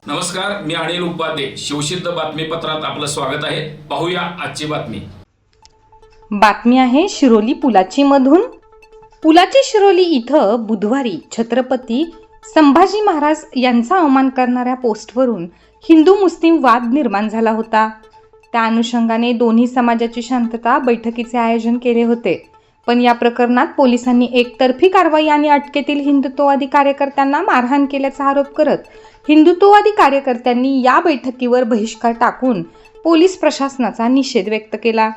नमस्कार, मी अनिल उपाध्ये. शिवसिद्ध बातमीपत्रात आपलं स्वागत आहे. पाहूया आजची बातमी. बातमी आहे शिरोली पुलाची मधून. पुलाची शिरोली इथं बुधवारी छत्रपती संभाजी महाराज यांचा अवमान करणाऱ्या पोस्टवरून हिंदू मुस्लिम वाद निर्माण झाला होता. त्या अनुषंगाने दोन्ही समाजाची शांतता बैठकीचे आयोजन केले होते. पण या प्रकरणात पोलिसांनी एकतर्फी कारवाई आणि अटकेतील हिंदुत्ववादी कार्यकर्त्यांना मारहाण केल्याचा आरोप करत हिंदुत्ववादी कार्यकर्त्यांनी या बैठकीवर बहिष्कार टाकून पोलीस प्रशासनाचा निषेध व्यक्त केला.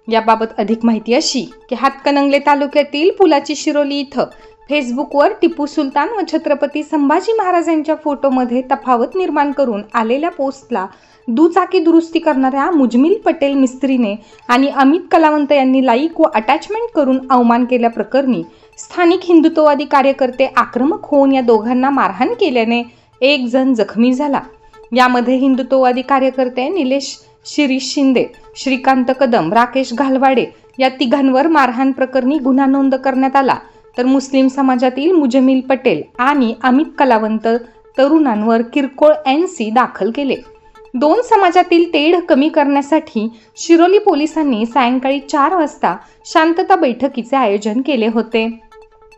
याबाबत अधिक माहिती अशी की हातकणंगले तालुक्यातील पुलाची शिरोली इथं फेसबुकवर टिपू सुलतान व छत्रपती संभाजी महाराज यांच्या फोटोमध्ये तफावत निर्माण करून आलेल्या पोस्टला दुचाकी दुरुस्ती करणाऱ्या मुजमिल पटेल मिस्त्रीने आणि अमित कलावंत यांनी लाईक व अटॅचमेंट करून अवमान केल्याप्रकरणी स्थानिक हिंदुत्ववादी कार्यकर्ते आक्रमक होऊन या दोघांना मारहाण केल्याने एक जण जखमी झाला. यामध्ये हिंदुत्ववादी कार्यकर्ते निलेश शिरीष शिंदे, श्रीकांत कदम, राकेश घालवाडे या तिघांवर मारहाण प्रकरणी गुन्हा नोंद करण्यात आला. तर मुस्लिम समाजातील मुजमिल पटेल आणि अमित कलावंत तरुणांवर किरकोळ NC दाखल केले. दोन समाजातील तेढ कमी करण्यासाठी शिरोली पोलिसांनी सायंकाळी 4 वाजता शांतता बैठकीचे आयोजन केले होते.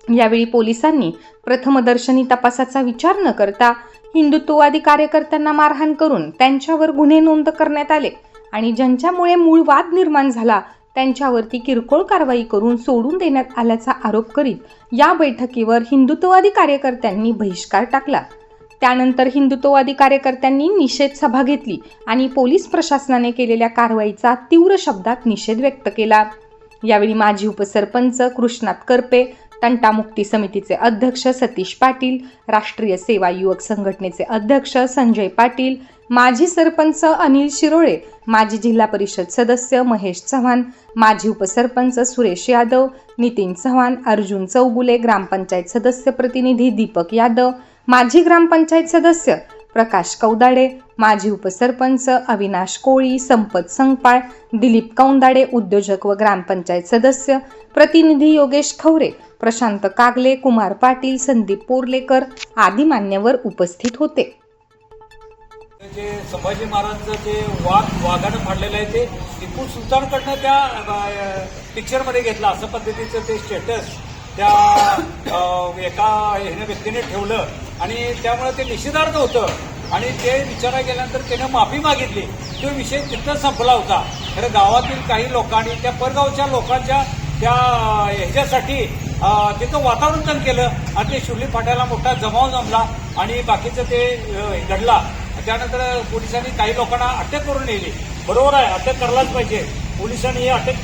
यावेळी पोलिसांनी प्रथमदर्शनी तपासाचा विचार न करता हिंदुत्ववादी कार्यकर्त्यांना मारहाण करून त्यांच्यावर गुन्हे नोंद करण्यात आले आणि ज्यांच्यामुळे मूळ वाद निर्माण झाला त्यांच्यावरती किरकोळ कारवाई करून सोडून देण्यात आल्याचा आरोप करीत या बैठकीवर हिंदुत्ववादी कार्यकर्त्यांनी बहिष्कार टाकला. त्यानंतर हिंदुत्ववादी कार्यकर्त्यांनी निषेध सभा घेतली आणि पोलीस प्रशासनाने केलेल्या कारवाईचा तीव्र शब्दात निषेध व्यक्त केला. यावेळी माजी उपसरपंच कृष्णात करपे, तंटामुक्ती समितीचे अध्यक्ष सतीश पाटील, राष्ट्रीय सेवा युवक संघटनेचे अध्यक्ष संजय पाटील, माजी सरपंच अनिल शिरोळे, माजी जिल्हा परिषद सदस्य महेश चव्हाण, माजी उपसरपंच सुरेश यादव, नितीन चव्हाण, अर्जुन चौगुले, ग्रामपंचायत सदस्य प्रतिनिधी दीपक यादव, माजी ग्रामपंचायत सदस्य प्रकाश कौदाडे, माजी उपसरपंच अविनाश कोळी, संपत संगपाळ, दिलीप कौंदाडे, उद्योजक व ग्रामपंचायत सदस्य प्रतिनिधी योगेश खवरे, प्रशांत कागले, कुमार पाटील, संदीप पोर्लेकर आदी मान्यवर उपस्थित होते. जे संभाजी महाराजांचं जे वाघानं फाडलेलं आहे ते टिपू सुलतानकडनं त्या पिक्चरमध्ये घेतलं असं पद्धतीचं ते स्टेटस त्या एका व्यक्तीने ठेवलं आणि त्यामुळे ते निषेधार्थ होतं आणि ते विचारायला गेल्यानंतर त्यानं माफी मागितली. तो विषय तिथं संपला होता. खरं गावातील काही लोकांनी त्या परगावच्या लोकांच्या त्या ह्याच्यासाठी तिथं वातावरण तण केलं आणि ते शिवली फाट्याला मोठा जमाव जमला आणि बाकीचं ते घडला. त्यानंतर पोलिसांनी काही लोकांना अटक करून नेली. बरोबर आहे, अटक करायलाच पाहिजे. पोलिसांनी ही अटक केली.